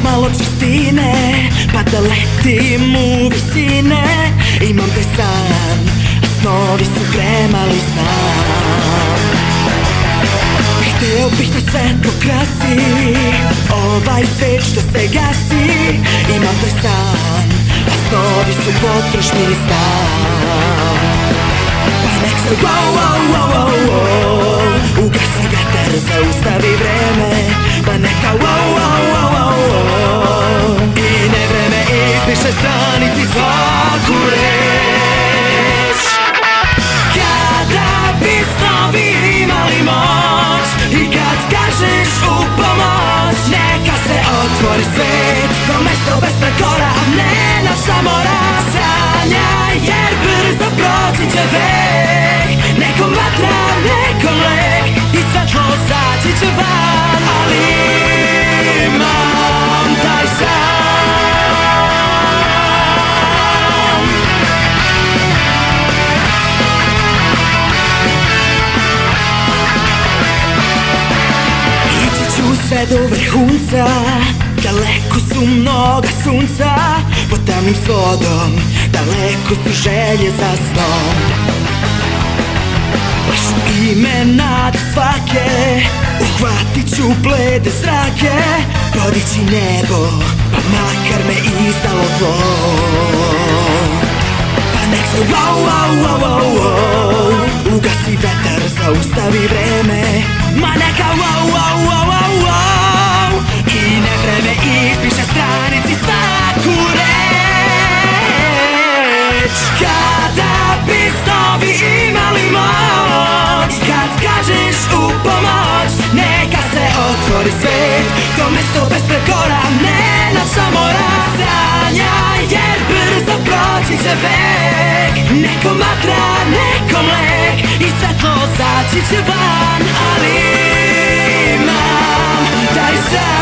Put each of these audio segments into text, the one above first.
malo čvrstine, pa da letim u visine. Imam taj san, a snovi su premali znam. Hteo bih da svetlo krasi ovaj svet što se gasi. Imam taj san, a snovi su potrošni znam. Pa nek se ugasi vetar, zaustavi vreme. Pa neka i ne vreme izbriše stranici svaku reč. Kada bi snovi imali moć i kad kažeš u pomoć, neka se otvori svet, to mesto bez prekora, a ne naša mora. Sanjaj jer brzo proći će vek, nekom vatra, nekom lek i svetlo zaći će van. Ali imam taj san. Ići ću sve do vrhunca, daleko su mnoga sunca. Pod tamnim svodom, daleko su želje za snom. Baš u ime nade svake, uhvatit ću blede zrake. Podići nebo, pa makar me izdalo tlo. Pa nek se ugasi vetar, zaustavi vreme. Ma neka i ne vreme izbriše stranici svaku reč. Kada bi snovi imali moć, kad kažeš u pomoć, neka se otvori svet, to mesto bez prekora, ne naša mora. Sanjaj jer brzo proći će vek, nekom vatra, nekom lek i svetlo zaći će van. Ali imam taj san.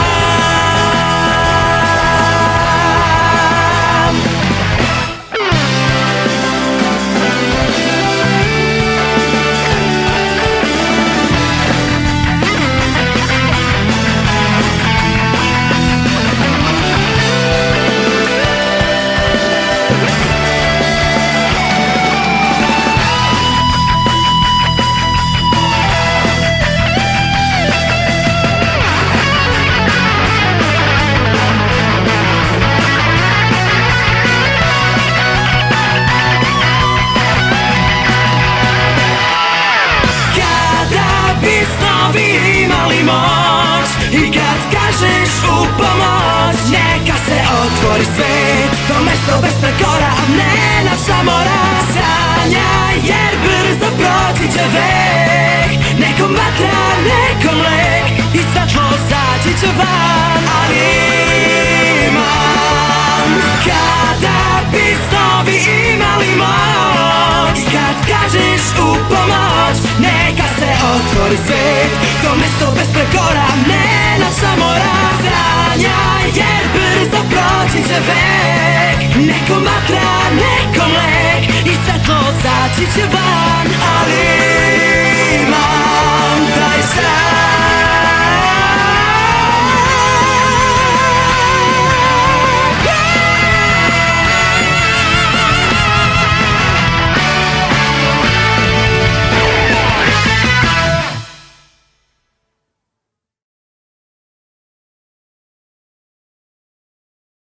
I kad kažeš u pomoć, neka se otvori svet, to mesto bez prekora, a ne naša mora. Sanjaj jer brzo proći će vek, nekom vatra, nekom lek i svetlo zaći će van. Ali imam, kada bi snovi imali moć, kad kažeš u pomoć, neka se otvori svet, to mesto bez prekora, ne naša mora. Sanjaj jer brzo proći će vek, nekom vatra, nekom lek i svetlo zaći će van. Ali ima